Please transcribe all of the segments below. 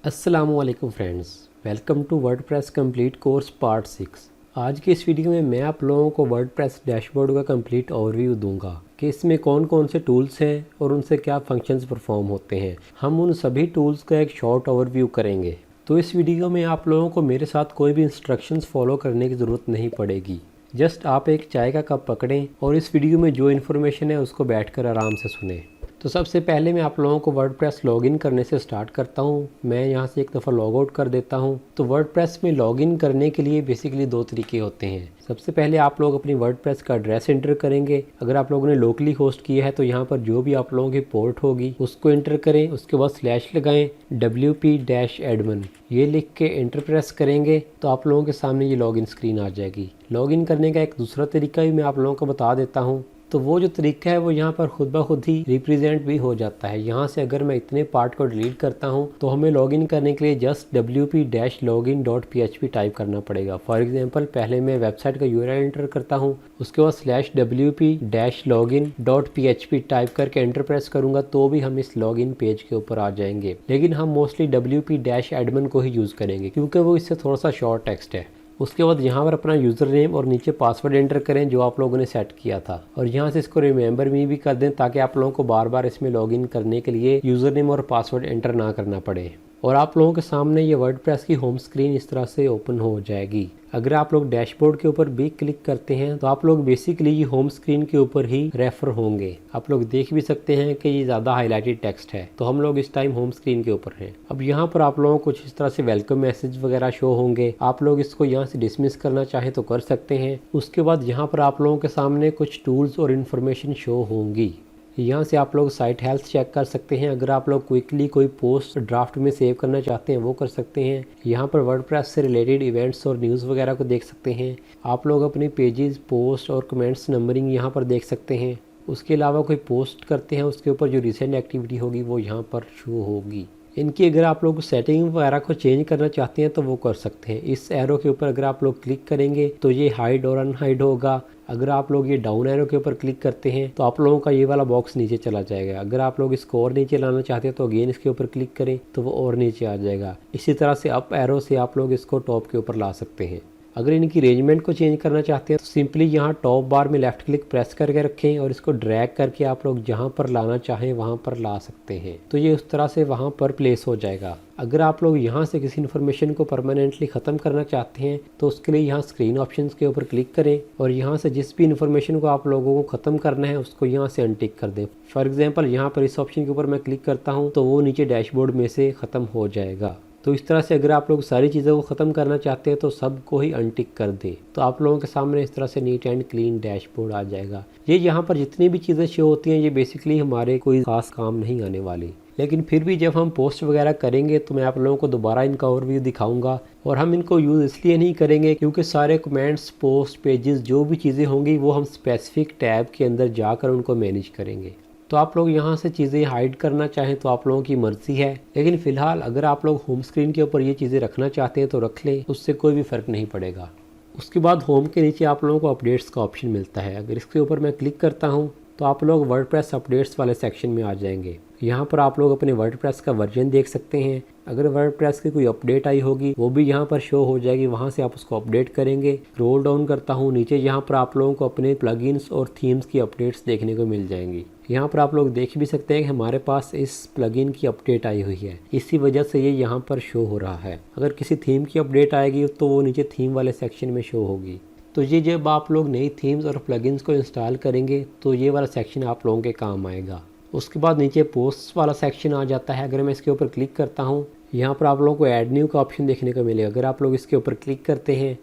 अस्सलामुअलैकुम friends, welcome to WordPress complete course part 6। आज की इस वीडियो में मैं आप लोगों को वर्डप्रेस डैशबोर्ड का कंप्लीट ओवरव्यू दूंगा कि इसमें कौन कौन से टूल्स हैं और उनसे क्या फंक्शंस परफॉर्म होते हैं। हम उन सभी टूल्स का एक शॉर्ट ओवरव्यू करेंगे। तो इस वीडियो में आप लोगों को मेरे साथ कोई भी इंस्ट्रक्शंस फॉलो करने की ज़रूरत नहीं पड़ेगी। जस्ट आप एक चाय का कप पकड़ें और इस वीडियो में जो इन्फॉर्मेशन है उसको बैठकर आराम से सुनें। तो सबसे पहले मैं आप लोगों को वर्डप्रेस लॉगिन करने से स्टार्ट करता हूँ। मैं यहाँ से एक दफ़ा लॉग आउट कर देता हूँ। तो वर्डप्रेस में लॉगिन करने के लिए बेसिकली दो तरीके होते हैं। सबसे पहले आप लोग अपनी वर्डप्रेस का एड्रेस एंटर करेंगे। अगर आप लोगों ने लोकली होस्ट किया है तो यहाँ पर जो भी आप लोगों की पोर्ट होगी उसको एंटर करें। उसके बाद स्लैश लगाएं wp-admin, ये लिख के एंटर प्रेस करेंगे तो आप लोगों के सामने ये लॉगिन स्क्रीन आ जाएगी। लॉगिन करने का एक दूसरा तरीका भी मैं आप लोगों को बता देता हूँ। तो वो जो तरीका है वो यहाँ पर खुद ब खुद ही रिप्रेजेंट भी हो जाता है। यहाँ से अगर मैं इतने पार्ट को डिलीट करता हूँ तो हमें लॉगिन करने के लिए जस्ट wp-login.php टाइप करना पड़ेगा। फॉर एग्जांपल पहले मैं वेबसाइट का यूआरएल एंटर करता हूँ, उसके बाद /wp-login.php टाइप करके एंटर प्रेस करूँगा तो भी हम इस लॉगिन पेज के ऊपर आ जाएंगे। लेकिन हम मोस्टली wp-admin को ही यूज़ करेंगे क्योंकि वो इससे थोड़ा सा शॉर्ट टेक्स्ट है। उसके बाद यहाँ पर अपना यूज़र नेम और नीचे पासवर्ड एंटर करें जो आप लोगों ने सेट किया था, और यहाँ से इसको रिमेंबर मी भी कर दें ताकि आप लोगों को बार बार इसमें लॉगिन करने के लिए यूज़र नेम और पासवर्ड एंटर ना करना पड़े। और आप लोगों के सामने ये वर्डप्रेस की होम स्क्रीन इस तरह से ओपन हो जाएगी। अगर आप लोग डैशबोर्ड के ऊपर भी क्लिक करते हैं तो आप लोग बेसिकली ये होम स्क्रीन के ऊपर ही रेफर होंगे। आप लोग देख भी सकते हैं कि ये ज़्यादा हाईलाइटेड टेक्स्ट है, तो हम लोग इस टाइम होम स्क्रीन के ऊपर हैं। अब यहाँ पर आप लोगों को कुछ इस तरह से वेलकम मैसेज वगैरह शो होंगे। आप लोग इसको यहाँ से डिसमिस करना चाहें तो कर सकते हैं। उसके बाद यहाँ पर आप लोगों के सामने कुछ टूल्स और इन्फॉर्मेशन शो होंगी। यहाँ से आप लोग साइट हेल्थ चेक कर सकते हैं। अगर आप लोग क्विकली कोई पोस्ट ड्राफ्ट में सेव करना चाहते हैं वो कर सकते हैं। यहाँ पर वर्डप्रेस से रिलेटेड इवेंट्स और न्यूज़ वगैरह को देख सकते हैं। आप लोग अपनी पेजेस, पोस्ट और कमेंट्स नंबरिंग यहाँ पर देख सकते हैं। उसके अलावा कोई पोस्ट करते हैं उसके ऊपर जो रिसेंट एक्टिविटी होगी वो यहाँ पर शो होगी। इनकी अगर आप लोग सेटिंग वगैरह को चेंज करना चाहते हैं तो वो कर सकते हैं। इस एरो के ऊपर अगर आप लोग क्लिक करेंगे तो ये हाइड और अनहाइड होगा। अगर आप लोग ये डाउन एरो के ऊपर क्लिक करते हैं तो आप लोगों का ये वाला बॉक्स नीचे चला जाएगा। अगर आप लोग इसको और नीचे लाना चाहते हैं तो अगेन इसके ऊपर क्लिक करें तो वो और नीचे आ जाएगा। इसी तरह से अप एरो से आप लोग इसको टॉप के ऊपर ला सकते हैं। अगर इनकी अरेंजमेंट को चेंज करना चाहते हैं तो सिंपली यहाँ टॉप बार में लेफ्ट क्लिक प्रेस करके रखें और इसको ड्रैग करके आप लोग जहाँ पर लाना चाहें वहाँ पर ला सकते हैं। तो ये उस तरह से वहाँ पर प्लेस हो जाएगा। अगर आप लोग यहाँ से किसी इन्फॉर्मेशन को परमानेंटली ख़त्म करना चाहते हैं तो उसके लिए यहाँ स्क्रीन ऑप्शंस के ऊपर क्लिक करें और यहाँ से जिस भी इन्फॉर्मेशन को आप लोगों को ख़त्म करना है उसको यहाँ से अनटिक कर दें। फॉर एग्जांपल यहाँ पर इस ऑप्शन के ऊपर मैं क्लिक करता हूँ तो वो नीचे डैशबोर्ड में से ख़त्म हो जाएगा। तो इस तरह से अगर आप लोग सारी चीज़ों को ख़त्म करना चाहते हैं तो सबको ही अनटिक कर दें तो आप लोगों के सामने इस तरह से नीट एंड क्लीन डैशबोर्ड आ जाएगा। ये यहाँ पर जितनी भी चीज़ें शो होती हैं ये बेसिकली हमारे कोई ख़ास काम नहीं आने वाली, लेकिन फिर भी जब हम पोस्ट वगैरह करेंगे तो मैं आप लोगों को दोबारा इनका ओवरव्यू दिखाऊंगा। और हम इनको यूज़ इसलिए नहीं करेंगे क्योंकि सारे कमेंट्स, पोस्ट, पेजेस जो भी चीज़ें होंगी वो हम स्पेसिफिक टैब के अंदर जाकर उनको मैनेज करेंगे। तो आप लोग यहाँ से चीज़ें हाइड करना चाहें तो आप लोगों की मर्ज़ी है, लेकिन फ़िलहाल अगर आप लोग होम स्क्रीन के ऊपर ये चीज़ें रखना चाहते हैं तो रख लें, उससे कोई भी फ़र्क नहीं पड़ेगा। उसके बाद होम के नीचे आप लोगों को अपडेट्स का ऑप्शन मिलता है। अगर इसके ऊपर मैं क्लिक करता हूँ तो आप लोग वर्डप्रेस अपडेट्स वाले सेक्शन में आ जाएंगे। यहाँ पर आप लोग अपने वर्डप्रेस का वर्जन देख सकते हैं। अगर वर्डप्रेस की कोई अपडेट आई होगी वो भी यहाँ पर शो हो जाएगी, वहाँ से आप उसको अपडेट करेंगे। स्क्रॉल डाउन करता हूँ नीचे, यहाँ पर आप लोगों को अपने प्लगइन्स और थीम्स की अपडेट्स देखने को मिल जाएंगी। यहाँ पर आप लोग देख भी सकते हैं कि हमारे पास इस प्लगइन की अपडेट आई हुई है, इसी वजह से ये यहाँ पर शो हो रहा है। अगर किसी थीम की अपडेट आएगी तो वो नीचे थीम वाले सेक्शन में शो होगी। तो ये जब आप लोग नई थीम्स और प्लगइन्स को इंस्टॉल करेंगे तो ये वाला सेक्शन आप लोगों के काम आएगा। उसके बाद नीचे पोस्ट वाला सेक्शन आ जाता है। अगर मैं इसके ऊपर क्लिक करता हूँ यहाँ पर आप लोगों को ऐड न्यू का ऑप्शन देखने को मिलेगा। अगर आप लोग इसके ऊपर क्लिक करते हैं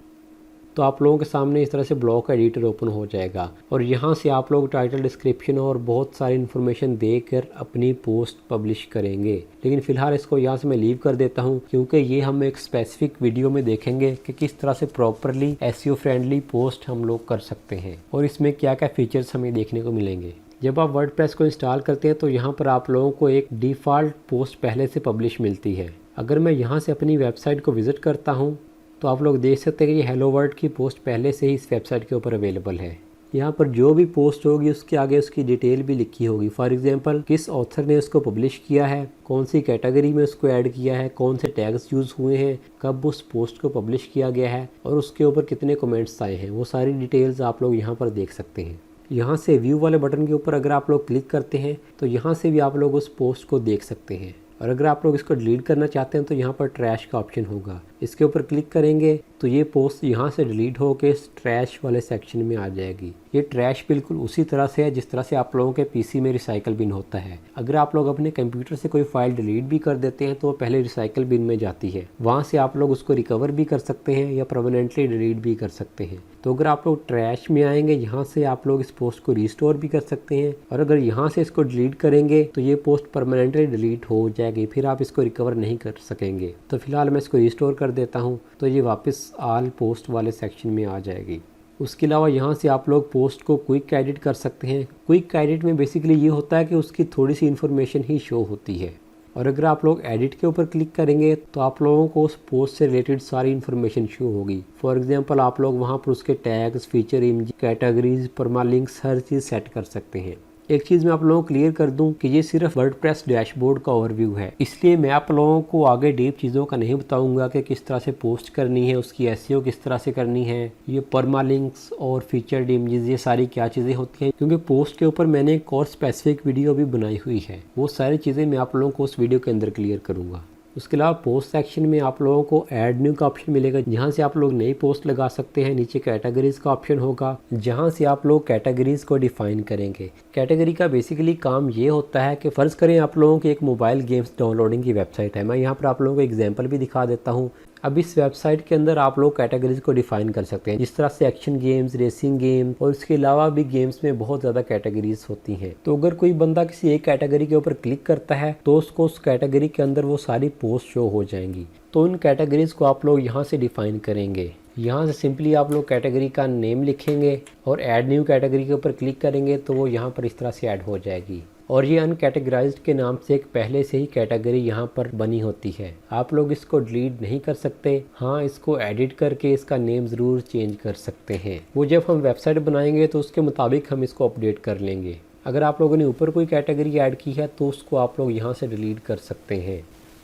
तो आप लोगों के सामने इस तरह से ब्लॉक एडिटर ओपन हो जाएगा और यहाँ से आप लोग टाइटल, डिस्क्रिप्शन और बहुत सारी इन्फॉर्मेशन देकर अपनी पोस्ट पब्लिश करेंगे। लेकिन फ़िलहाल इसको यहाँ से मैं लीव कर देता हूँ क्योंकि ये हम एक स्पेसिफिक वीडियो में देखेंगे कि किस तरह से प्रॉपरली एसईओ फ्रेंडली पोस्ट हम लोग कर सकते हैं और इसमें क्या क्या फीचर्स हमें देखने को मिलेंगे। जब आप वर्डप्रेस को इंस्टॉल करते हैं तो यहाँ पर आप लोगों को एक डिफ़ॉल्ट पोस्ट पहले से पब्लिश मिलती है। अगर मैं यहाँ से अपनी वेबसाइट को विज़िट करते हैं तो आप लोग देख सकते हैं कि ये हेलो वर्ल्ड की पोस्ट पहले से ही इस वेबसाइट के ऊपर अवेलेबल है। यहाँ पर जो भी पोस्ट होगी उसके आगे उसकी डिटेल भी लिखी होगी। फॉर एग्जांपल किस ऑथर ने उसको पब्लिश किया है, कौन सी कैटेगरी में उसको ऐड किया है, कौन से टैग्स यूज़ हुए हैं, कब उस पोस्ट को पब्लिश किया गया है और उसके ऊपर कितने कमेंट्स आए हैं, वो सारी डिटेल्स आप लोग यहाँ पर देख सकते हैं। यहाँ से व्यू वाले बटन के ऊपर अगर आप लोग क्लिक करते हैं तो यहाँ से भी आप लोग उस पोस्ट को देख सकते हैं। और अगर आप लोग इसको डिलीट करना चाहते हैं तो यहाँ पर ट्रैश का ऑप्शन होगा, इसके ऊपर क्लिक करेंगे तो ये पोस्ट यहाँ से डिलीट होकर ट्रैश वाले सेक्शन में आ जाएगी। ये ट्रैश बिल्कुल उसी तरह से है जिस तरह से आप लोगों के पीसी में रिसाइकल बिन होता है। अगर आप लोग अपने कंप्यूटर से कोई फाइल डिलीट भी कर देते हैं तो वो पहले रिसाइकल बिन में जाती है, वहाँ से आप लोग उसको रिकवर भी कर सकते हैं या परमानेंटली डिलीट भी कर सकते हैं। तो अगर आप लोग ट्रैश में आएंगे यहाँ से आप लोग इस पोस्ट को रिस्टोर भी कर सकते हैं, और अगर यहाँ से इसको डिलीट करेंगे तो ये पोस्ट परमानेंटली डिलीट हो जाएगी, फिर आप इसको रिकवर नहीं कर सकेंगे। तो फिलहाल मैं इसको रिस्टोर कर देता हूँ तो ये वापस ऑल पोस्ट वाले सेक्शन में आ जाएगी। उसके अलावा यहाँ से आप लोग पोस्ट को क्विक एडिट कर सकते हैं। क्विक एडिट में बेसिकली ये होता है कि उसकी थोड़ी सी इन्फॉर्मेशन ही शो होती है, और अगर आप लोग एडिट के ऊपर क्लिक करेंगे तो आप लोगों को उस पोस्ट से रिलेटेड सारी इन्फॉर्मेशन शो होगी। फॉर एग्जांपल आप लोग वहाँ पर उसके tags, feature, image, categories, permalinks हर चीज़ सेट कर सकते हैं। एक चीज़ मैं आप लोगों को क्लियर कर दूं कि ये सिर्फ वर्डप्रेस डैशबोर्ड का ओवरव्यू है, इसलिए मैं आप लोगों को आगे डीप चीज़ों का नहीं बताऊंगा कि किस तरह से पोस्ट करनी है, उसकी एसईओ किस तरह से करनी है, ये परमालिंक्स और फीचर्ड इमेजेस ये सारी क्या चीज़ें होती हैं, क्योंकि पोस्ट के ऊपर मैंने एक और स्पेसिफिक वीडियो भी बनाई हुई है। वो सारी चीज़ें मैं आप लोगों को उस वीडियो के अंदर क्लियर करूँगा। उसके अलावा पोस्ट सेक्शन में आप लोगों को ऐड न्यू का ऑप्शन मिलेगा, जहां से आप लोग नई पोस्ट लगा सकते हैं। नीचे कैटेगरीज का ऑप्शन होगा, जहां से आप लोग कैटेगरीज को डिफाइन करेंगे। कैटेगरी का बेसिकली काम ये होता है कि फ़र्ज़ करें आप लोगों की एक मोबाइल गेम्स डाउनलोडिंग की वेबसाइट है। मैं यहाँ पर आप लोगों को एग्जाम्पल भी दिखा देता हूँ। अब इस वेबसाइट के अंदर आप लोग कैटेगरीज को डिफाइन कर सकते हैं, जिस तरह से एक्शन गेम्स, रेसिंग गेम और इसके अलावा भी गेम्स में बहुत ज़्यादा कैटेगरीज होती हैं। तो अगर कोई बंदा किसी एक कैटेगरी के ऊपर क्लिक करता है तो उसको उस कैटेगरी के अंदर वो सारी पोस्ट शो हो जाएंगी। तो उन कैटेगरीज को आप लोग यहाँ से डिफाइन करेंगे। यहाँ से सिंपली आप लोग कैटेगरी का नेम लिखेंगे और ऐड न्यू कैटेगरी के ऊपर क्लिक करेंगे तो वो यहाँ पर इस तरह से ऐड हो जाएगी। और ये अनकैटेगराइज्ड के नाम से एक पहले से ही कैटेगरी यहाँ पर बनी होती है। आप लोग इसको डिलीट नहीं कर सकते, हाँ इसको एडिट करके इसका नेम ज़रूर चेंज कर सकते हैं। वो जब हम वेबसाइट बनाएंगे तो उसके मुताबिक हम इसको अपडेट कर लेंगे। अगर आप लोगों ने ऊपर कोई कैटेगरी ऐड की है तो उसको आप लोग यहाँ से डिलीट कर सकते हैं।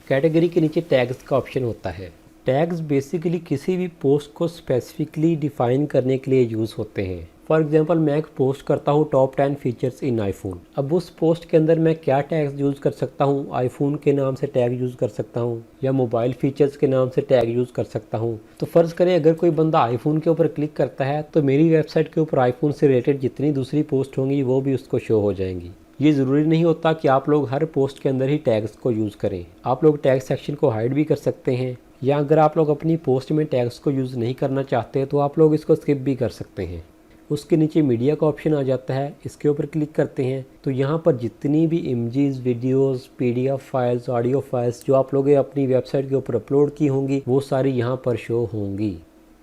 कैटेगरी के नीचे टैग्स का ऑप्शन होता है। टैग्स बेसिकली किसी भी पोस्ट को स्पेसिफिकली डिफाइन करने के लिए यूज़ होते हैं। फॉर एग्जांपल मैं एक पोस्ट करता हूँ टॉप 10 फीचर्स इन आईफोन। अब उस पोस्ट के अंदर मैं क्या टैग्स यूज़ कर सकता हूँ, आईफोन के नाम से टैग यूज़ कर सकता हूँ या मोबाइल फीचर्स के नाम से टैग यूज़ कर सकता हूँ। तो फ़र्ज़ करें अगर कोई बंदा आईफोन के ऊपर क्लिक करता है तो मेरी वेबसाइट के ऊपर आईफोन से रिलेटेड जितनी दूसरी पोस्ट होंगी वो भी उसको शो हो जाएंगी। ये ज़रूरी नहीं होता कि आप लोग हर पोस्ट के अंदर ही टैग्स को यूज़ करें। आप लोग टैग सेक्शन को हाइड भी कर सकते हैं, या अगर आप लोग अपनी पोस्ट में टैग्स को यूज़ नहीं करना चाहते तो आप लोग इसको स्किप भी कर सकते हैं। उसके नीचे मीडिया का ऑप्शन आ जाता है, इसके ऊपर क्लिक करते हैं तो यहाँ पर जितनी भी images, videos, PDF files, audio files जो आप लोगों ने अपनी वेबसाइट के ऊपर अपलोड की होंगी वो सारी यहाँ पर शो होंगी।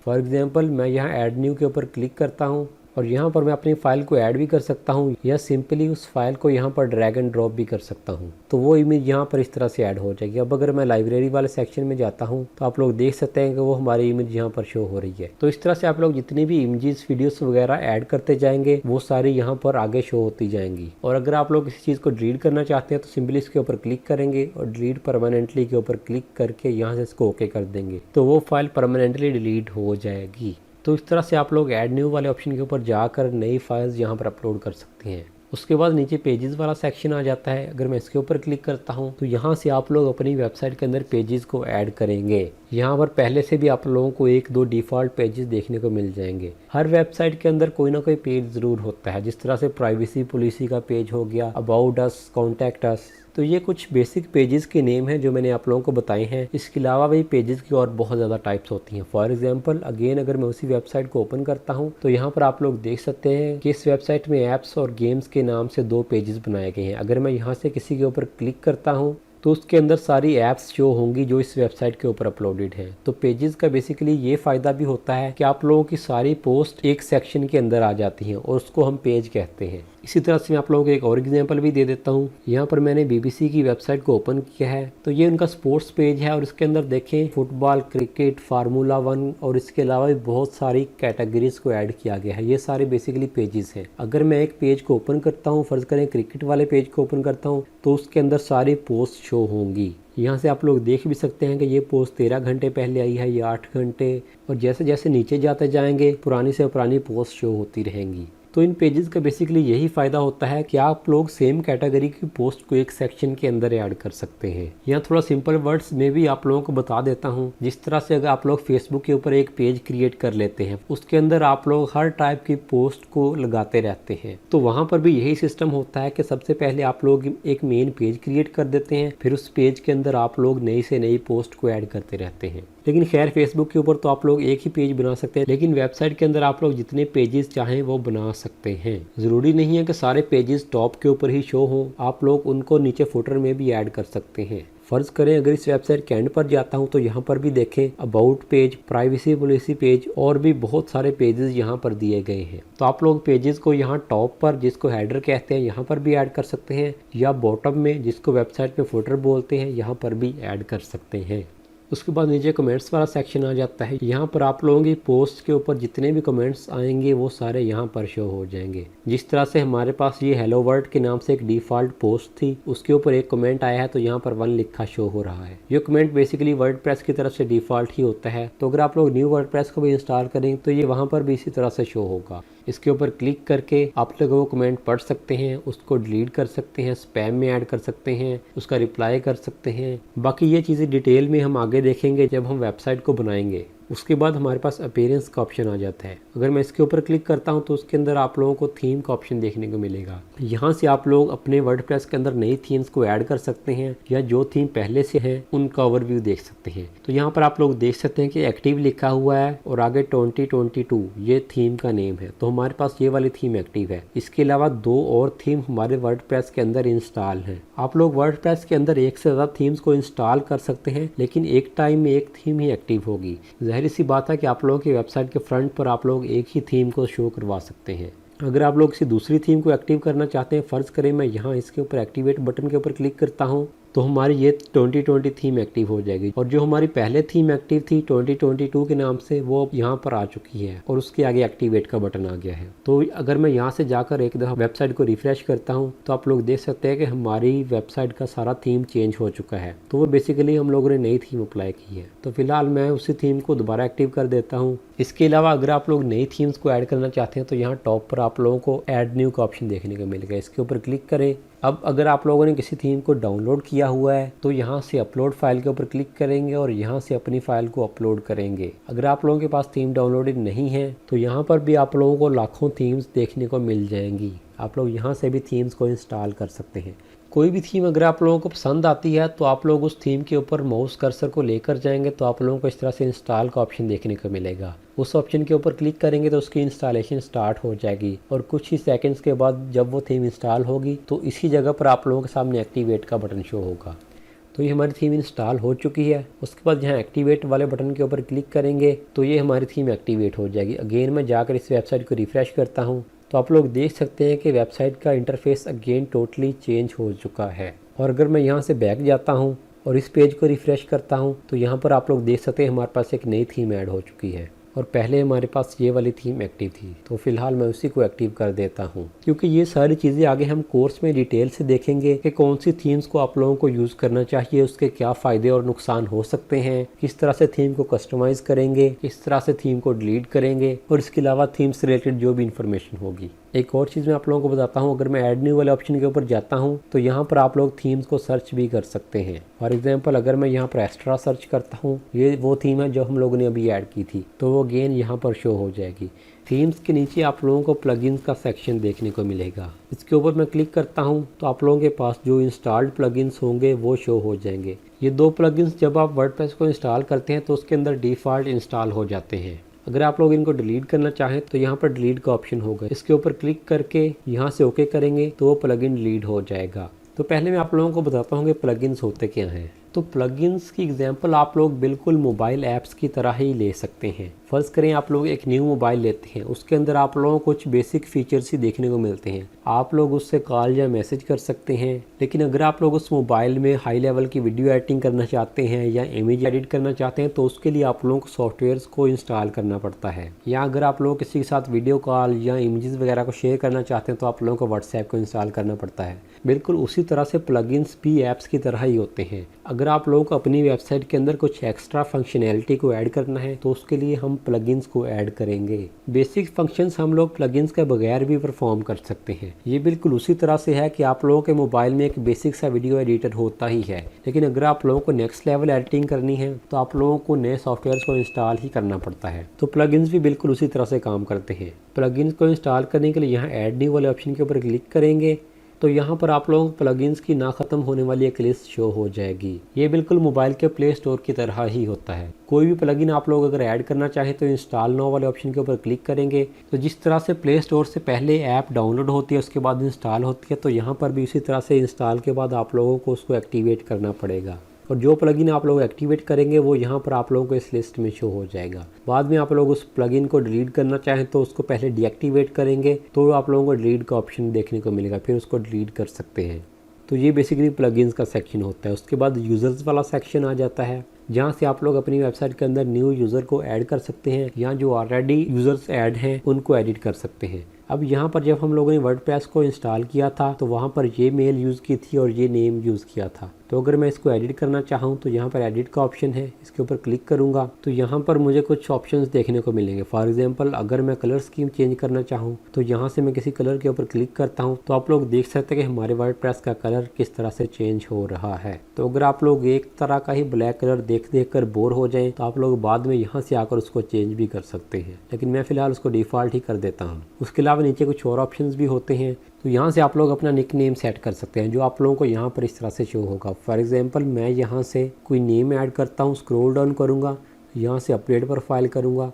फॉर एग्जांपल मैं यहाँ ऐड न्यू के ऊपर क्लिक करता हूँ और यहाँ पर मैं अपनी फ़ाइल को ऐड भी कर सकता हूँ या सिंपली उस फाइल को यहाँ पर ड्रैग एंड ड्रॉप भी कर सकता हूँ, तो वो इमेज यहाँ पर इस तरह से ऐड हो जाएगी। अब अगर मैं लाइब्रेरी वाले सेक्शन में जाता हूँ तो आप लोग देख सकते हैं कि वो हमारी इमेज यहाँ पर शो हो रही है। तो इस तरह से आप लोग जितनी भी इमेजेस, वीडियोस वगैरह ऐड करते जाएंगे वो सारी यहाँ पर आगे शो होती जाएंगी। और अगर आप लोग किसी चीज़ को डिलीट करना चाहते हैं तो सिंपली इसके ऊपर क्लिक करेंगे और डिलीट परमानेंटली के ऊपर क्लिक करके यहाँ से इसको ओके कर देंगे तो वो फाइल परमानेंटली डिलीट हो जाएगी। तो इस तरह से आप लोग ऐड न्यू वाले ऑप्शन के ऊपर जाकर नई फाइल्स यहाँ पर अपलोड कर सकते हैं। उसके बाद नीचे पेजेस वाला सेक्शन आ जाता है। अगर मैं इसके ऊपर क्लिक करता हूँ तो यहाँ से आप लोग अपनी वेबसाइट के अंदर पेजेस को ऐड करेंगे। यहाँ पर पहले से भी आप लोगों को 1-2 डिफ़ॉल्ट पेजेस देखने को मिल जाएंगे। हर वेबसाइट के अंदर कोई ना कोई पेज ज़रूर होता है, जिस तरह से प्राइवेसी पॉलिसी का पेज हो गया, अबाउट अस, कॉन्टैक्ट अस। तो ये कुछ बेसिक पेजेस के नेम हैं जो मैंने आप लोगों को बताए हैं। इसके अलावा भी पेजेस की और बहुत ज़्यादा टाइप्स होती हैं। फॉर एग्जांपल अगेन अगर मैं उसी वेबसाइट को ओपन करता हूं तो यहाँ पर आप लोग देख सकते हैं कि इस वेबसाइट में ऐप्स और गेम्स के नाम से 2 पेजेस बनाए गए हैं। अगर मैं यहाँ से किसी के ऊपर क्लिक करता हूँ तो उसके अंदर सारी ऐप्स शो होंगी जो इस वेबसाइट के ऊपर अपलोडेड हैं। तो पेजेस का बेसिकली ये फ़ायदा भी होता है कि आप लोगों की सारी पोस्ट एक सेक्शन के अंदर आ जाती हैं और उसको हम पेज कहते हैं। इसी तरह से मैं आप लोगों को एक और एग्जांपल भी दे देता हूँ। यहाँ पर मैंने BBC की वेबसाइट को ओपन किया है, तो ये उनका स्पोर्ट्स पेज है और इसके अंदर देखें फुटबॉल, क्रिकेट, फार्मूला 1 और इसके अलावा भी बहुत सारी कैटेगरीज को ऐड किया गया है। ये सारे बेसिकली पेजेस हैं। अगर मैं एक पेज को ओपन करता हूँ, फर्ज करें क्रिकेट वाले पेज को ओपन करता हूँ, तो उसके अंदर सारी पोस्ट शो होंगी। यहाँ से आप लोग देख भी सकते हैं कि ये पोस्ट 13 घंटे पहले आई है, ये 8 घंटे, और जैसे जैसे नीचे जाते जाएंगे पुरानी से पुरानी पोस्ट शो होती रहेंगी। तो इन पेजेस का बेसिकली यही फ़ायदा होता है कि आप लोग सेम कैटेगरी की पोस्ट को एक सेक्शन के अंदर ऐड कर सकते हैं। यहाँ थोड़ा सिंपल वर्ड्स में भी आप लोगों को बता देता हूँ। जिस तरह से अगर आप लोग फेसबुक के ऊपर एक पेज क्रिएट कर लेते हैं, उसके अंदर आप लोग हर टाइप की पोस्ट को लगाते रहते हैं, तो वहाँ पर भी यही सिस्टम होता है कि सबसे पहले आप लोग एक मेन पेज क्रिएट कर देते हैं, फिर उस पेज के अंदर आप लोग नई से नई पोस्ट को ऐड करते रहते हैं। लेकिन खैर फेसबुक के ऊपर तो आप लोग एक ही पेज बना सकते हैं, लेकिन वेबसाइट के अंदर आप लोग जितने पेजेस चाहें वो बना सकते हैं। ज़रूरी नहीं है कि सारे पेजेस टॉप के ऊपर ही शो हों, आप लोग उनको नीचे फुटर में भी ऐड कर सकते हैं। फ़र्ज़ करें अगर इस वेबसाइट के एंड पर जाता हूं तो यहाँ पर भी देखें about page, privacy policy page और भी बहुत सारे पेजेस यहाँ पर दिए गए हैं। तो आप लोग पेजेस को यहाँ टॉप पर, जिसको हेडर कहते हैं, यहाँ पर भी ऐड कर सकते हैं, या बॉटम में, जिसको वेबसाइट में फुटर बोलते हैं, यहाँ पर भी ऐड कर सकते हैं। उसके बाद नीचे कमेंट्स वाला सेक्शन आ जाता है। यहाँ पर आप लोगों की पोस्ट के ऊपर जितने भी कमेंट्स आएंगे वो सारे यहाँ पर शो हो जाएंगे। जिस तरह से हमारे पास ये हेलो वर्ल्ड के नाम से एक डिफ़ॉल्ट पोस्ट थी, उसके ऊपर एक कमेंट आया है तो यहाँ पर 1 लिखा शो हो रहा है। ये कमेंट बेसिकली वर्डप्रेस की तरफ से डिफ़ॉल्ट ही होता है, तो अगर आप लोग न्यू वर्डप्रेस को भी इंस्टॉल करें तो ये वहाँ पर भी इसी तरह से शो होगा। इसके ऊपर क्लिक करके आप लोग वो कमेंट पढ़ सकते हैं, उसको डिलीट कर सकते हैं, स्पैम में ऐड कर सकते हैं, उसका रिप्लाई कर सकते हैं। बाकी ये चीज़ें डिटेल में हम आगे देखेंगे जब हम वेबसाइट को बनाएंगे। उसके बाद हमारे पास अपीयरेंस का ऑप्शन आ जाता है। अगर मैं इसके ऊपर क्लिक करता हूं तो उसके अंदर आप लोगों को थीम का ऑप्शन देखने को मिलेगा। यहाँ से आप लोग अपने वर्डप्रेस के अंदर नई थीम्स को ऐड कर सकते हैं, या जो थीम पहले से है उनका ओवरव्यू देख सकते हैं। तो यहाँ पर आप लोग देख सकते हैं कि एक्टिव लिखा हुआ है और आगे 2022 ये थीम का नेम है, तो हमारे पास ये वाली थीम एक्टिव है। इसके अलावा 2 और थीम हमारे वर्डप्रेस के अंदर इंस्टॉल है। आप लोग वर्डप्रेस के अंदर एक से ज़्यादा थीम्स को इंस्टॉल कर सकते हैं, लेकिन एक टाइम में एक थीम ही एक्टिव होगी। जाहिर सी बात है कि आप लोगों की वेबसाइट के फ्रंट पर आप लोग एक ही थीम को शो करवा सकते हैं। अगर आप लोग किसी दूसरी थीम को एक्टिव करना चाहते हैं, फ़र्ज़ करें मैं यहाँ इसके ऊपर एक्टिवेट बटन के ऊपर क्लिक करता हूँ, तो हमारी ये 2020 थीम एक्टिव हो जाएगी, और जो हमारी पहले थीम एक्टिव थी 2022 के नाम से वो यहाँ पर आ चुकी है और उसके आगे एक्टिवेट का बटन आ गया है। तो अगर मैं यहाँ से जाकर एक दफ़ा वेबसाइट को रिफ्रेश करता हूँ तो आप लोग देख सकते हैं कि हमारी वेबसाइट का सारा थीम चेंज हो चुका है। तो वो बेसिकली हम लोगों ने नई थीम अप्लाई की है। तो फिलहाल मैं उसी थीम को दोबारा एक्टिव कर देता हूँ। इसके अलावा अगर आप लोग नई थीम्स को ऐड करना चाहते हैं तो यहाँ टॉप पर आप लोगों को ऐड न्यू का ऑप्शन देखने को मिलेगा। इसके ऊपर क्लिक करें। अब अगर आप लोगों ने किसी थीम को डाउनलोड किया हुआ है तो यहाँ से अपलोड फाइल के ऊपर क्लिक करेंगे और यहाँ से अपनी फाइल को अपलोड करेंगे। अगर आप लोगों के पास थीम डाउनलोडेड नहीं है तो यहाँ पर भी आप लोगों को लाखों थीम्स देखने को मिल जाएंगी। आप लोग यहाँ से भी थीम्स को इंस्टॉल कर सकते हैं। कोई भी थीम अगर आप लोगों को पसंद आती है तो आप लोग उस थीम के ऊपर माउस कर्सर को लेकर जाएंगे तो आप लोगों को इस तरह से इंस्टॉल का ऑप्शन देखने को मिलेगा। उस ऑप्शन के ऊपर क्लिक करेंगे तो उसकी इंस्टॉलेशन स्टार्ट हो जाएगी, और कुछ ही सेकंड्स के बाद जब वो थीम इंस्टॉल होगी तो इसी जगह पर आप लोगों के सामने एक्टिवेट का बटन शो होगा। तो ये हमारी थीम इंस्टॉल हो चुकी है। उसके बाद यहाँ एक्टिवेट वाले बटन के ऊपर क्लिक करेंगे तो ये हमारी थीम एक्टिवेट हो जाएगी। अगेन मैं जाकर इस वेबसाइट को रिफ्रेश करता हूँ तो आप लोग देख सकते हैं कि वेबसाइट का इंटरफेस अगेन टोटली चेंज हो चुका है। और अगर मैं यहाँ से बैक जाता हूँ और इस पेज को रिफ्रेश करता हूँ तो यहाँ पर आप लोग देख सकते हैं हमारे पास एक नई थीम ऐड हो चुकी है, और पहले हमारे पास ये वाली थीम एक्टिव थी। तो फिलहाल मैं उसी को एक्टिव कर देता हूँ, क्योंकि ये सारी चीज़ें आगे हम कोर्स में डिटेल से देखेंगे कि कौन सी थीम्स को आप लोगों को यूज़ करना चाहिए, उसके क्या फ़ायदे और नुकसान हो सकते हैं, किस तरह से थीम को कस्टमाइज़ करेंगे, किस तरह से थीम को डिलीट करेंगे, और इसके अलावा थीम से रिलेटेड जो भी इन्फॉर्मेशन होगी। एक और चीज़ मैं आप लोगों को बताता हूँ, अगर मैं ऐड न्यू वाले ऑप्शन के ऊपर जाता हूँ तो यहाँ पर आप लोग थीम्स को सर्च भी कर सकते हैं। फॉर एग्जांपल अगर मैं यहाँ पर एक्स्ट्रा सर्च करता हूँ, ये वो थीम है जो हम लोगों ने अभी ऐड की थी, तो वो अगेन यहाँ पर शो हो जाएगी। थीम्स के नीचे आप लोगों को प्लगइन्स का सेक्शन देखने को मिलेगा। इसके ऊपर मैं क्लिक करता हूँ तो आप लोगों के पास जो इंस्टॉल्ड प्लगइन्स होंगे वो शो हो जाएंगे। ये 2 प्लगइन्स जब आप वर्डप्रेस को इंस्टॉल करते हैं तो उसके अंदर डिफ़ॉल्ट इंस्टॉल हो जाते हैं। अगर आप लोग इनको डिलीट करना चाहें तो यहाँ पर डिलीट का ऑप्शन होगा। इसके ऊपर क्लिक करके यहाँ से ओके करेंगे तो वो प्लगइन डिलीट हो जाएगा। तो पहले मैं आप लोगों को बताता हूँ कि प्लगइन्स होते क्या हैं। तो प्लगइन्स की एग्जांपल आप लोग बिल्कुल मोबाइल ऐप्स की तरह ही ले सकते हैं। फर्ज करें आप लोग एक न्यू मोबाइल लेते हैं, उसके अंदर आप लोगों को कुछ बेसिक फीचर्स ही देखने को मिलते हैं। आप लोग उससे कॉल या मैसेज कर सकते हैं, लेकिन अगर आप लोग उस मोबाइल में हाई लेवल की वीडियो एडिटिंग करना चाहते हैं या इमेज एडिट करना चाहते हैं तो उसके लिए आप लोगों को सॉफ्टवेयर्स को इंस्टॉल करना पड़ता है। या अगर आप लोग किसी के साथ वीडियो कॉल या इमेजेस वगैरह को शेयर करना चाहते हैं तो आप लोगों को व्हाट्सएप को इंस्टॉल करना पड़ता है। बिल्कुल उसी तरह से प्लगइन्स भी ऐप्स की तरह ही होते हैं। अगर आप लोगों को अपनी वेबसाइट के अंदर कुछ एक्स्ट्रा फंक्शनैलिटी को ऐड करना है तो उसके लिए हम प्लगइन्स को ऐड करेंगे। बेसिक फंक्शंस हम लोग प्लगइन्स के बगैर भी परफॉर्म कर सकते हैं। ये बिल्कुल उसी तरह से है कि आप लोगों के मोबाइल में एक बेसिक सा वीडियो एडिटर होता ही है, लेकिन अगर आप लोगों को नेक्स्ट लेवल एडिटिंग करनी है तो आप लोगों को नए सॉफ्टवेयर को इंस्टॉल ही करना पड़ता है। तो प्लगइन्स भी बिल्कुल उसी तरह से काम करते हैं। प्लगइन्स को इंस्टॉल करने के लिए यहाँ ऐड न्यू वाले ऑप्शन के ऊपर क्लिक करेंगे तो यहाँ पर आप लोगों को प्लगइन्स की ना ख़त्म होने वाली एक लिस्ट शो हो जाएगी। ये बिल्कुल मोबाइल के प्ले स्टोर की तरह ही होता है। कोई भी प्लगइन आप लोग अगर ऐड करना चाहें तो इंस्टॉल नाउ वाले ऑप्शन के ऊपर क्लिक करेंगे तो जिस तरह से प्ले स्टोर से पहले ऐप डाउनलोड होती है उसके बाद इंस्टॉल होती है, तो यहाँ पर भी उसी तरह से इंस्टॉल के बाद आप लोगों को उसको एक्टिवेट करना पड़ेगा। और जो प्लगइन आप लोग एक्टिवेट करेंगे वो यहाँ पर आप लोगों को इस लिस्ट में शो हो जाएगा। बाद में आप लोग उस प्लगइन को डिलीट करना चाहें तो उसको पहले डीएक्टिवेट करेंगे तो आप लोगों को डिलीट का ऑप्शन देखने को मिलेगा, फिर उसको डिलीट कर सकते हैं। तो ये बेसिकली प्लगइन्स का सेक्शन होता है। उसके बाद यूज़र्स वाला सेक्शन आ जाता है, जहाँ से आप लोग अपनी वेबसाइट के अंदर न्यू यूज़र को ऐड कर सकते हैं या जो ऑलरेडी यूज़र्स ऐड हैं उनको एडिट कर सकते हैं। अब यहाँ पर जब हम लोगों ने वर्डप्रेस को इंस्टॉल किया था तो वहाँ पर ये मेल यूज़ की थी और ये नेम यूज़ किया था। तो अगर मैं इसको एडिट करना चाहूँ तो यहाँ पर एडिट का ऑप्शन है, इसके ऊपर क्लिक करूँगा तो यहाँ पर मुझे कुछ ऑप्शंस देखने को मिलेंगे। फॉर एग्जांपल अगर मैं कलर स्कीम चेंज करना चाहूँ तो यहाँ से मैं किसी कलर के ऊपर क्लिक करता हूँ तो आप लोग देख सकते हैं कि हमारे वर्डप्रेस का कलर किस तरह से चेंज हो रहा है। तो अगर आप लोग एक तरह का ही ब्लैक कलर देख कर बोर हो जाएं तो आप लोग बाद में यहाँ से आकर उसको चेंज भी कर सकते हैं, लेकिन मैं फ़िलहाल उसको डिफ़ॉल्ट ही कर देता हूँ। उसके अलावा नीचे कुछ और ऑप्शंस भी होते हैं, तो यहाँ से आप लोग अपना निक नेम सेट कर सकते हैं जो आप लोगों को यहाँ पर इस तरह से शो होगा। फॉर एग्जांपल मैं यहाँ से कोई नेम ऐड करता हूँ, स्क्रॉल डाउन करूँगा, यहाँ से अपडेट प्रोफाइल करूँगा।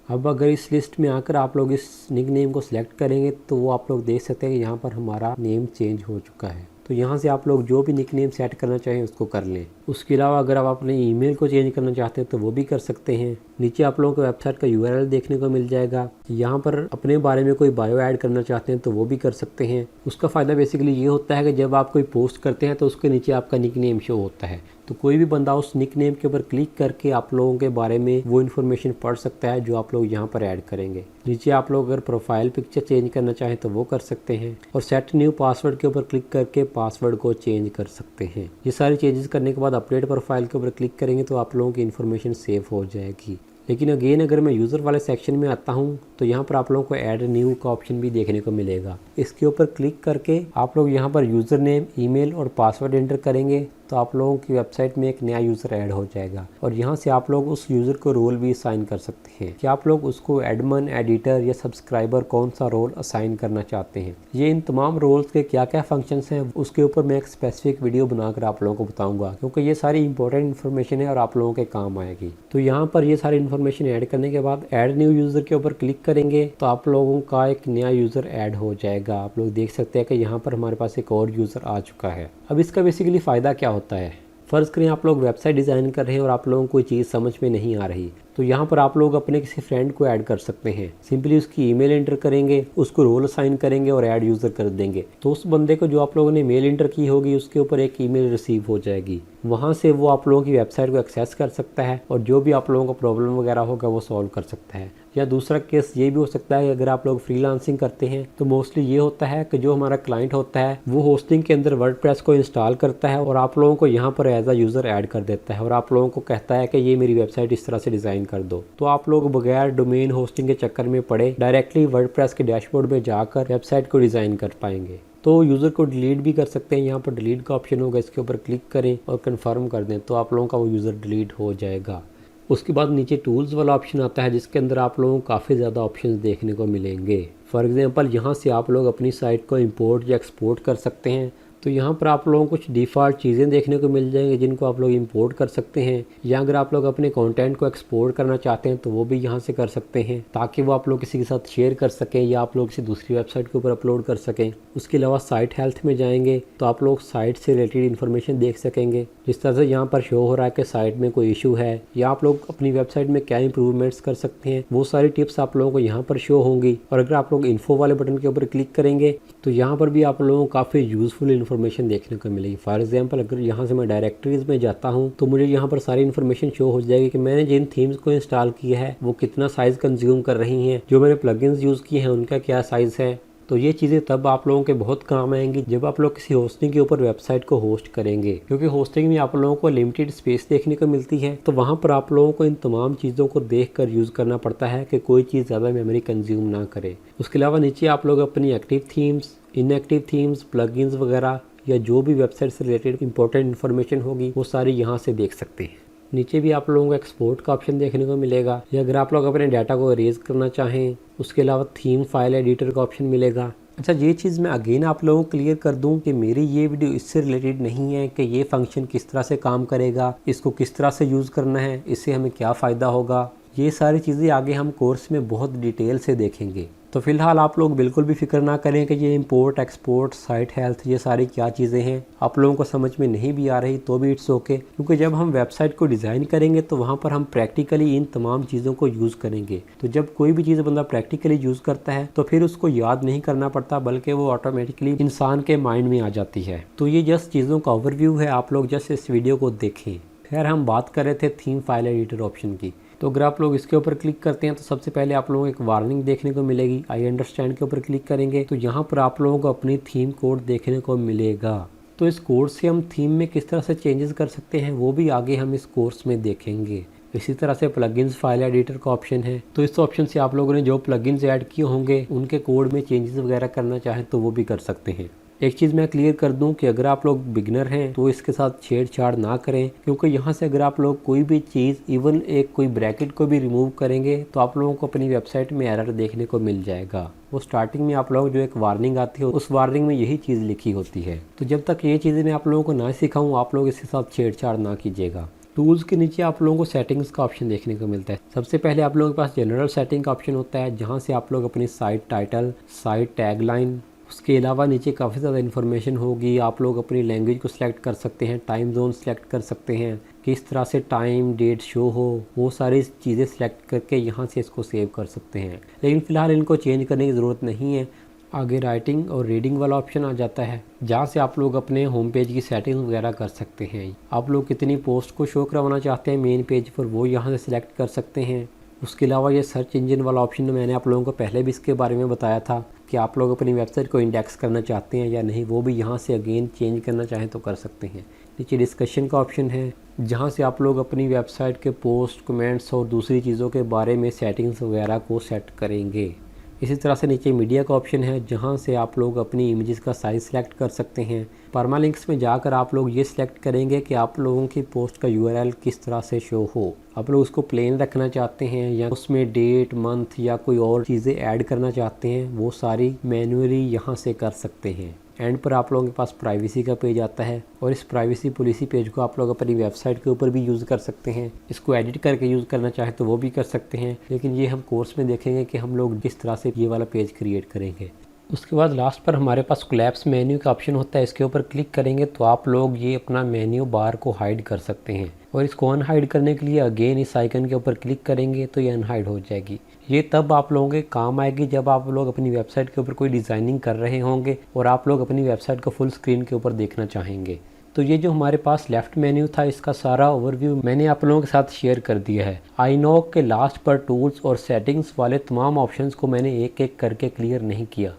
अब अगर इस लिस्ट में आकर आप लोग इस निक नेम को सिलेक्ट करेंगे तो वो आप लोग देख सकते हैं कि यहाँ पर हमारा नेम चेंज हो चुका है। तो यहाँ से आप लोग जो भी निक नेम सेट करना चाहें उसको कर लें। उसके अलावा अगर आप अपने ईमेल को चेंज करना चाहते हैं तो वो भी कर सकते हैं। नीचे आप लोगों को वेबसाइट का यूआरएल देखने को मिल जाएगा। यहाँ पर अपने बारे में कोई बायो ऐड करना चाहते हैं तो वो भी कर सकते हैं। उसका फ़ायदा बेसिकली ये होता है कि जब आप कोई पोस्ट करते हैं तो उसके नीचे आपका निक नेम शो होता है, तो कोई भी बंदा उस निक नेम के ऊपर क्लिक करके आप लोगों के बारे में वो इन्फॉर्मेशन पढ़ सकता है जो आप लोग यहाँ पर ऐड करेंगे। नीचे आप लोग अगर प्रोफाइल पिक्चर चेंज करना चाहें तो वो कर सकते हैं और सेट न्यू पासवर्ड के ऊपर क्लिक करके पासवर्ड को चेंज कर सकते हैं। ये सारी चेंजेस करने के बाद अपडेट प्रोफाइल के ऊपर क्लिक करेंगे तो आप लोगों की इन्फॉर्मेशन सेव हो जाएगी। लेकिन अगेन अगर मैं यूज़र वाले सेक्शन में आता हूँ तो यहाँ पर आप लोगों को ऐड न्यू का ऑप्शन भी देखने को मिलेगा। इसके ऊपर क्लिक करके आप लोग यहाँ पर यूज़र नेम, ईमेल और पासवर्ड एंटर करेंगे तो आप लोगों की वेबसाइट में एक नया यूज़र ऐड हो जाएगा और यहाँ से आप लोग उस यूज़र को रोल भी असाइन कर सकते हैं कि आप लोग उसको एडमिन, एडिटर या सब्सक्राइबर कौन सा रोल असाइन करना चाहते हैं। ये इन तमाम रोल्स के क्या क्या फंक्शंस हैं उसके ऊपर मैं एक स्पेसिफिक वीडियो बनाकर आप लोगों को बताऊंगा, क्योंकि ये सारी इंपॉर्टेंट इन्फॉर्मेशन है और आप लोगों के काम आएगी। तो यहाँ पर ये सारी इन्फॉर्मेशन ऐड करने के बाद ऐड न्यू यूज़र के ऊपर क्लिक करेंगे तो आप लोगों का एक नया यूज़र ऐड हो जाएगा। आप लोग देख सकते हैं कि यहाँ पर हमारे पास एक और यूज़र आ चुका है। अब इसका बेसिकली फ़ायदा क्या होता है। फ़र्ज़ करें आप लोग वेबसाइट डिज़ाइन कर रहे हैं और आप लोगों को कोई चीज़ समझ में नहीं आ रही, तो यहाँ पर आप लोग अपने किसी फ्रेंड को ऐड कर सकते हैं। सिंपली उसकी ईमेल एंटर करेंगे, उसको रोल असाइन करेंगे और ऐड यूज़र कर देंगे। तो उस बंदे को जो आप लोगों ने मेल एंटर की होगी उसके ऊपर एक ईमेल रिसीव हो जाएगी। वहाँ से वो आप लोगों की वेबसाइट को एक्सेस कर सकता है और जो भी आप लोगों को प्रॉब्लम वगैरह होगा वो सॉल्व कर सकता है। या दूसरा केस ये भी हो सकता है कि अगर आप लोग फ्रीलांसिंग करते हैं तो मोस्टली ये होता है कि जो हमारा क्लाइंट होता है वो होस्टिंग के अंदर वर्डप्रेस को इंस्टॉल करता है और आप लोगों को यहाँ पर एज अ यूज़र ऐड कर देता है और आप लोगों को कहता है कि ये मेरी वेबसाइट इस तरह से डिज़ाइन कर दो। तो आप लोग बगैर डोमेन होस्टिंग के चक्कर में पड़े डायरेक्टली वर्डप्रेस के डैशबोर्ड में जाकर वेबसाइट को डिज़ाइन कर पाएंगे। तो यूज़र को डिलीट भी कर सकते हैं। यहाँ पर डिलीट का ऑप्शन होगा, इसके ऊपर क्लिक करें और कंफर्म कर दें तो आप लोगों का वो यूज़र डिलीट हो जाएगा। उसके बाद नीचे टूल्स वाला ऑप्शन आता है जिसके अंदर आप लोगों को काफ़ी ज़्यादा ऑप्शंस देखने को मिलेंगे। फॉर एग्जांपल यहाँ से आप लोग अपनी साइट को इंपोर्ट या एक्सपोर्ट कर सकते हैं। तो यहाँ पर आप लोगों को कुछ डिफ़ॉल्ट चीज़ें देखने को मिल जाएंगी जिनको आप लोग इंपोर्ट कर सकते हैं, या अगर आप लोग अपने कंटेंट को एक्सपोर्ट करना चाहते हैं तो वो भी यहाँ से कर सकते हैं ताकि वो आप लोग किसी के साथ शेयर कर सकें या आप लोग किसी दूसरी वेबसाइट के ऊपर अपलोड कर सकें। उसके अलावा साइट हेल्थ में जाएंगे तो आप लोग साइट से रिलेटेड इन्फॉर्मेशन देख सकेंगे, जिस तरह से यहाँ पर शो हो रहा है कि साइट में कोई इशू है या आप लोग अपनी वेबसाइट में क्या इंप्रूवमेंट्स कर सकते हैं, वो सारी टिप्स आप लोगों को यहाँ पर शो होंगी। और अगर आप लोग इन्फो वाले बटन के ऊपर क्लिक करेंगे तो यहाँ पर भी आप लोगों को काफ़ी यूज़फुल इन्फॉर्मेशन देखने को मिलेगी। फॉर एग्जांपल अगर यहाँ से मैं डायरेक्टरीज में जाता हूँ तो मुझे यहाँ पर सारी इन्फॉर्मेशन शो हो जाएगी कि मैंने जिन थीम्स को इंस्टॉल किया है वो कितना साइज़ कंज्यूम कर रही हैं, जो मैंने प्लगइन्स यूज़ किए हैं उनका क्या साइज़ है। तो ये चीज़ें तब आप लोगों के बहुत काम आएंगी जब आप लोग किसी होस्टिंग के ऊपर वेबसाइट को होस्ट करेंगे, क्योंकि होस्टिंग में आप लोगों को लिमिटेड स्पेस देखने को मिलती है। तो वहाँ पर आप लोगों को इन तमाम चीज़ों को देखकर यूज़ करना पड़ता है कि कोई चीज़ ज़्यादा मेमोरी कंज्यूम ना करे। उसके अलावा नीचे आप लोग अपनी active themes, inactive themes, plugins वगैरह या जो भी वेबसाइट से रिलेटेड इंपॉर्टेंट इन्फॉर्मेशन होगी वो सारी यहाँ से देख सकते हैं। नीचे भी आप लोगों को एक्सपोर्ट का ऑप्शन देखने को मिलेगा, या अगर आप लोग अपने डाटा को इरेज करना चाहें उसके अलावा थीम फाइल एडिटर का ऑप्शन मिलेगा। अच्छा, ये चीज़ मैं अगेन आप लोगों को क्लियर कर दूं कि मेरी ये वीडियो इससे रिलेटेड नहीं है कि ये फंक्शन किस तरह से काम करेगा, इसको किस तरह से यूज़ करना है, इससे हमें क्या फ़ायदा होगा। ये सारी चीज़ें आगे हम कोर्स में बहुत डिटेल से देखेंगे। तो फिलहाल आप लोग बिल्कुल भी फिक्र ना करें कि ये इंपोर्ट, एक्सपोर्ट, साइट हेल्थ, ये सारी क्या चीज़ें हैं। आप लोगों को समझ में नहीं भी आ रही तो भी इट्स ओके, क्योंकि जब हम वेबसाइट को डिज़ाइन करेंगे तो वहाँ पर हम प्रैक्टिकली इन तमाम चीज़ों को यूज़ करेंगे। तो जब कोई भी चीज़ बंदा प्रैक्टिकली यूज़ करता है तो फिर उसको याद नहीं करना पड़ता, बल्कि वो ऑटोमेटिकली इंसान के माइंड में आ जाती है। तो ये जस्ट चीज़ों का ओवरव्यू है, आप लोग जस्ट इस वीडियो को देखें। खैर, हम बात कर रहे थे थीम फाइल एडिटर ऑप्शन की। तो अगर आप लोग इसके ऊपर क्लिक करते हैं तो सबसे पहले आप लोगों को एक वार्निंग देखने को मिलेगी। आई अंडरस्टैंड के ऊपर क्लिक करेंगे तो यहाँ पर आप लोगों को अपनी थीम कोड देखने को मिलेगा। तो इस कोड से हम थीम में किस तरह से चेंजेस कर सकते हैं वो भी आगे हम इस कोर्स में देखेंगे। इसी तरह से प्लगइन्स फाइल एडिटर का ऑप्शन है, तो इस ऑप्शन से आप लोगों ने जो प्लगइन्स ऐड किए होंगे उनके कोड में चेंजेस वगैरह करना चाहें तो वो भी कर सकते हैं। एक चीज़ मैं क्लियर कर दूं कि अगर आप लोग बिगनर हैं तो इसके साथ छेड़छाड़ ना करें, क्योंकि यहाँ से अगर आप लोग कोई भी चीज़, इवन एक कोई ब्रैकेट को भी रिमूव करेंगे तो आप लोगों को अपनी वेबसाइट में एरर देखने को मिल जाएगा। वो स्टार्टिंग में आप लोग जो एक वार्निंग आती है उस वार्निंग में यही चीज़ लिखी होती है। तो जब तक ये चीज़ें मैं आप लोगों को ना सिखाऊँ आप लोग इसके साथ छेड़छाड़ ना कीजिएगा। टूल्स के नीचे आप लोगों को सेटिंग्स का ऑप्शन देखने को मिलता है। सबसे पहले आप लोगों के पास जनरल सेटिंग का ऑप्शन होता है, जहाँ से आप लोग अपनी साइट टाइटल, साइट टैगलाइन, उसके अलावा नीचे काफ़ी ज़्यादा इन्फॉर्मेशन होगी। आप लोग अपनी लैंग्वेज को सिलेक्ट कर सकते हैं, टाइम जोन सिलेक्ट कर सकते हैं, किस तरह से टाइम डेट शो हो, वो सारी चीज़ें सिलेक्ट करके यहाँ से इसको सेव कर सकते हैं। लेकिन फ़िलहाल इनको चेंज करने की ज़रूरत नहीं है। आगे राइटिंग और रीडिंग वाला ऑप्शन आ जाता है, जहाँ से आप लोग अपने होम पेज की सेटिंग वगैरह कर सकते हैं। आप लोग कितनी पोस्ट को शो करवाना चाहते हैं मेन पेज पर वो यहाँ से सिलेक्ट कर सकते हैं। उसके अलावा ये सर्च इंजन वाला ऑप्शन मैंने आप लोगों को पहले भी इसके बारे में बताया था कि आप लोग अपनी वेबसाइट को इंडेक्स करना चाहते हैं या नहीं, वो भी यहाँ से अगेन चेंज करना चाहें तो कर सकते हैं। नीचे डिस्कशन का ऑप्शन है, जहाँ से आप लोग अपनी वेबसाइट के पोस्ट, कमेंट्स और दूसरी चीज़ों के बारे में सेटिंग्स वगैरह को सेट करेंगे। इसी तरह से नीचे मीडिया का ऑप्शन है, जहाँ से आप लोग अपनी इमेजेस का साइज़ सेलेक्ट कर सकते हैं। परमालिंक्स में जाकर आप लोग ये सिलेक्ट करेंगे कि आप लोगों की पोस्ट का यूआरएल किस तरह से शो हो। आप लोग उसको प्लेन रखना चाहते हैं या उसमें डेट, मंथ या कोई और चीज़ें ऐड करना चाहते हैं, वो सारी मैन्युअली यहाँ से कर सकते हैं। एंड पर आप लोगों के पास प्राइवेसी का पेज आता है, और इस प्राइवेसी पॉलिसी पेज को आप लोग अपनी वेबसाइट के ऊपर भी यूज़ कर सकते हैं। इसको एडिट करके यूज़ करना चाहे तो वो भी कर सकते हैं, लेकिन ये हम कोर्स में देखेंगे कि हम लोग किस तरह से ये वाला पेज क्रिएट करेंगे। उसके बाद लास्ट पर हमारे पास कोलैप्स मेन्यू का ऑप्शन होता है। इसके ऊपर क्लिक करेंगे तो आप लोग ये अपना मेन्यू बार को हाइड कर सकते हैं, और इसको अनहाइड करने के लिए अगेन इस आइकन के ऊपर क्लिक करेंगे तो ये अनहाइड हो जाएगी। ये तब आप लोगों के काम आएगी जब आप लोग अपनी वेबसाइट के ऊपर कोई डिज़ाइनिंग कर रहे होंगे और आप लोग अपनी वेबसाइट को फुल स्क्रीन के ऊपर देखना चाहेंगे। तो ये जो हमारे पास लेफ्ट मेन्यू था, इसका सारा ओवरव्यू मैंने आप लोगों के साथ शेयर कर दिया है। iKnow के लास्ट पर टूल्स और सेटिंग्स वाले तमाम ऑप्शंस को मैंने एक एक करके क्लियर नहीं किया।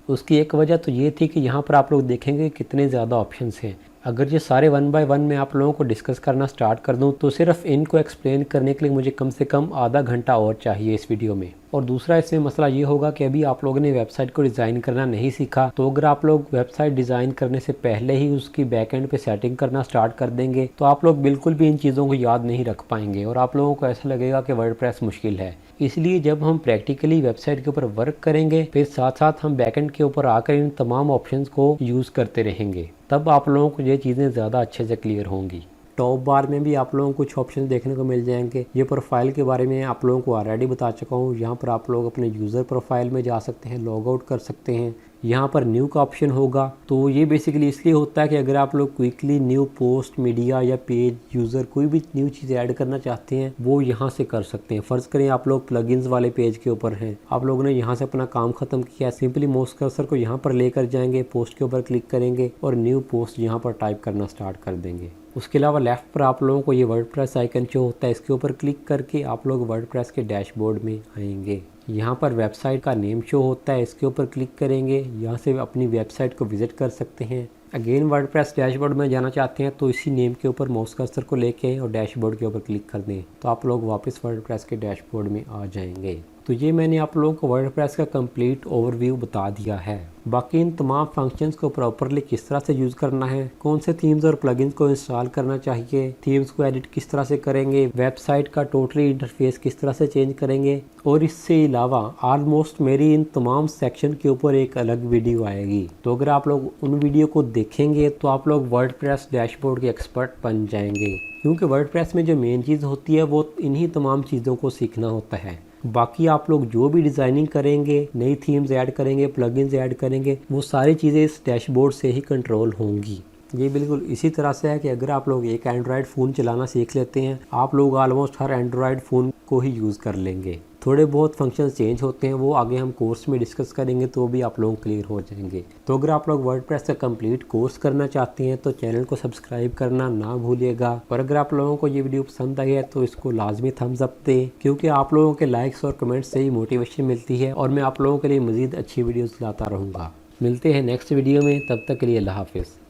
उसकी एक वजह तो ये थी कि यहाँ पर आप लोग देखेंगे कितने ज़्यादा ऑप्शंस हैं। अगर ये सारे 1 बाय 1 मैं आप लोगों को डिस्कस करना स्टार्ट कर दूं तो सिर्फ इनको एक्सप्लेन करने के लिए मुझे कम से कम आधा घंटा और चाहिए इस वीडियो में। और दूसरा इसमें मसला ये होगा कि अभी आप लोगों ने वेबसाइट को डिज़ाइन करना नहीं सीखा, तो अगर आप लोग वेबसाइट डिज़ाइन करने से पहले ही उसकी बैकएंड पे सेटिंग करना स्टार्ट कर देंगे तो आप लोग बिल्कुल भी इन चीज़ों को याद नहीं रख पाएंगे और आप लोगों को ऐसा लगेगा कि वर्डप्रेस मुश्किल है। इसलिए जब हम प्रैक्टिकली वेबसाइट के ऊपर वर्क करेंगे फिर साथ साथ हम बैकएंड के ऊपर आकर इन तमाम ऑप्शंस को यूज़ करते रहेंगे, तब आप लोगों को ये चीज़ें ज़्यादा अच्छे से क्लियर होंगी। टॉप बार में भी आप लोगों को कुछ ऑप्शन देखने को मिल जाएंगे। ये प्रोफाइल के बारे में आप लोगों को ऑलरेडी बता चुका हूँ। यहाँ पर आप लोग अपने यूज़र प्रोफाइल में जा सकते हैं, लॉग आउट कर सकते हैं। यहाँ पर न्यू का ऑप्शन होगा, तो ये बेसिकली इसलिए होता है कि अगर आप लोग क्विकली न्यू पोस्ट, मीडिया या पेज, यूज़र कोई भी न्यू चीज़ ऐड करना चाहते हैं वो यहाँ से कर सकते हैं। फ़र्ज़ करें आप लोग प्लगइन्स वाले पेज के ऊपर हैं, आप लोगों ने यहाँ से अपना काम ख़त्म किया, सिंपली माउस कर्सर को यहाँ पर लेकर जाएंगे, पोस्ट के ऊपर क्लिक करेंगे और न्यू पोस्ट यहाँ पर टाइप करना स्टार्ट कर देंगे। उसके अलावा लेफ़्ट पर आप लोगों को ये वर्डप्रेस आइकन जो होता है इसके ऊपर क्लिक करके आप लोग वर्डप्रेस के डैशबोर्ड में आएंगे। यहाँ पर वेबसाइट का नेम शो होता है, इसके ऊपर क्लिक करेंगे, यहाँ से अपनी वेबसाइट को विज़िट कर सकते हैं। अगेन वर्डप्रेस डैशबोर्ड में जाना चाहते हैं तो इसी नेम के ऊपर माउस कर्सर को लेके और डैशबोर्ड के ऊपर क्लिक कर दें तो आप लोग वापस वर्डप्रेस के डैशबोर्ड में आ जाएंगे। तो ये मैंने आप लोगों को वर्डप्रेस का कंप्लीट ओवरव्यू बता दिया है। बाकी इन तमाम फंक्शंस को प्रॉपरली किस तरह से यूज़ करना है, कौन से थीम्स और प्लगइन्स को इंस्टॉल करना चाहिए, थीम्स को एडिट किस तरह से करेंगे, वेबसाइट का टोटली इंटरफेस किस तरह से चेंज करेंगे, और इससे अलावा ऑलमोस्ट मेरी इन तमाम सेक्शन के ऊपर एक अलग वीडियो आएगी। तो अगर आप लोग उन वीडियो को देखेंगे तो आप लोग वर्डप्रेस डैशबोर्ड के एक्सपर्ट बन जाएंगे, क्योंकि वर्डप्रेस में जो मेन चीज़ होती है वो इन्हीं तमाम चीज़ों को सीखना होता है। बाकी आप लोग जो भी डिज़ाइनिंग करेंगे, नई थीम्स ऐड करेंगे, प्लगइन्स ऐड करेंगे, वो सारी चीज़ें इस डैशबोर्ड से ही कंट्रोल होंगी। ये बिल्कुल इसी तरह से है कि अगर आप लोग एक एंड्रॉयड फ़ोन चलाना सीख लेते हैं, आप लोग ऑलमोस्ट हर एंड्रॉयड फ़ोन को ही यूज़ कर लेंगे। थोड़े बहुत फंक्शन चेंज होते हैं, वो आगे हम कोर्स में डिस्कस करेंगे तो भी आप लोग क्लियर हो जाएंगे। तो अगर आप लोग वर्डप्रेस का कंप्लीट कोर्स करना चाहते हैं तो चैनल को सब्सक्राइब करना ना भूलिएगा। और अगर आप लोगों को ये वीडियो पसंद आई है तो इसको लाजमी थम्स अप दें, क्योंकि आप लोगों के लाइक्स और कमेंट्स से ही मोटिवेशन मिलती है और मैं आप लोगों के लिए मज़ीद अच्छी वीडियोज़ लाता रहूँगा। मिलते हैं नेक्स्ट वीडियो में, तब तक के लिए अल्लाह हाफिज़।